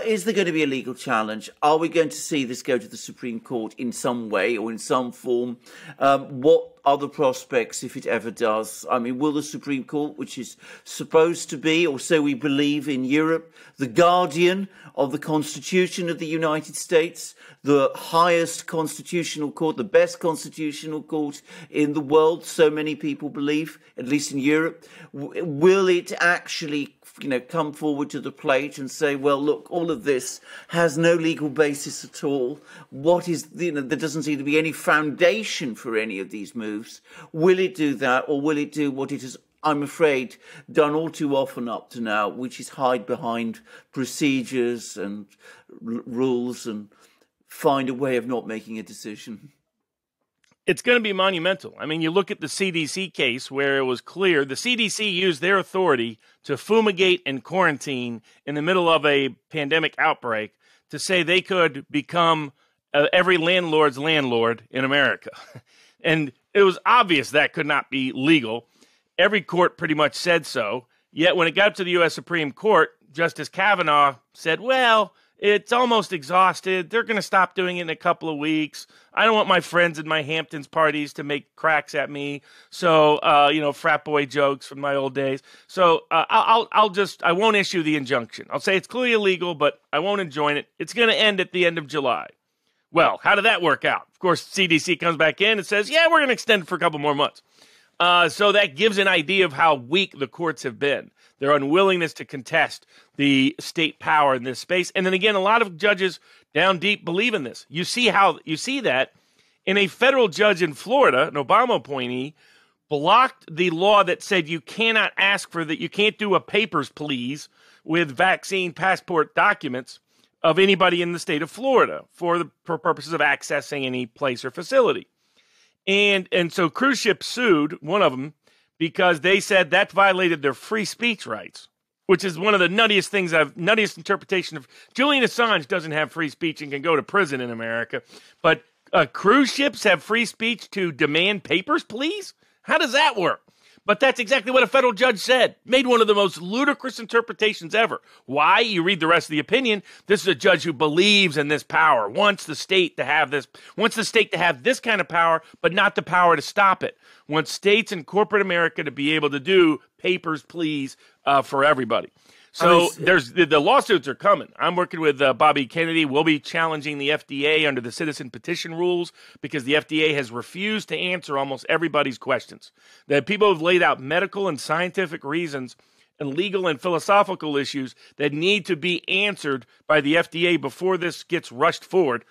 Is there going to be a legal challenge? Are we going to see this go to the Supreme Court in some way or in some form? What are the prospects if it ever does? I mean, will the Supreme Court, which is supposed to be, or so we believe in Europe, the guardian of the Constitution of the United States, the highest constitutional court, the best constitutional court in the world, so many people believe, at least in Europe, will it actually come forward to the plate and say, well, look, all of this has no legal basis at all. There doesn't seem to be any foundation for any of these moves. Will it do that, or will it do what it has, I'm afraid, done all too often up to now, which is hide behind procedures and rules and find a way of not making a decision? It's going to be monumental. I mean, you look at the CDC case where it was clear the CDC used their authority to fumigate and quarantine in the middle of a pandemic outbreak to say they could become every landlord's landlord in America. And it was obvious that could not be legal. Every court pretty much said so. Yet when it got to the U.S. Supreme Court, Justice Kavanaugh said, well, it's almost exhausted. They're going to stop doing it in a couple of weeks. I don't want my friends at my Hamptons parties to make cracks at me. So, frat boy jokes from my old days. So I won't issue the injunction. I'll say it's clearly illegal, but I won't enjoin it. It's going to end at the end of July. Well, how did that work out? Of course, CDC comes back in and says, yeah, we're going to extend it for a couple more months. So that gives an idea of how weak the courts have been. Their unwillingness to contest the state power in this space. And then again, a lot of judges down deep believe in this. You see that in a federal judge in Florida, an Obama appointee, blocked the law that said you cannot ask for that. You can't do a papers, please, with vaccine passport documents of anybody in the state of Florida for purposes of accessing any place or facility. And so cruise ships sued, one of them, because they said that violated their free speech rights, which is one of the nuttiest interpretation of Julian Assange doesn't have free speech and can go to prison in America. But cruise ships have free speech to demand papers, please? How does that work? But that's exactly what a federal judge said. Made one of the most ludicrous interpretations ever. Why? You read the rest of the opinion. This is a judge who believes in this power, wants the state to have this kind of power, but not the power to stop it. Wants states and corporate America to be able to do papers, please, for everybody. So the lawsuits are coming. I'm working with Bobby Kennedy. We'll be challenging the FDA under the citizen petition rules because the FDA has refused to answer almost everybody's questions. That people have laid out medical and scientific reasons and legal and philosophical issues that need to be answered by the FDA before this gets rushed forward.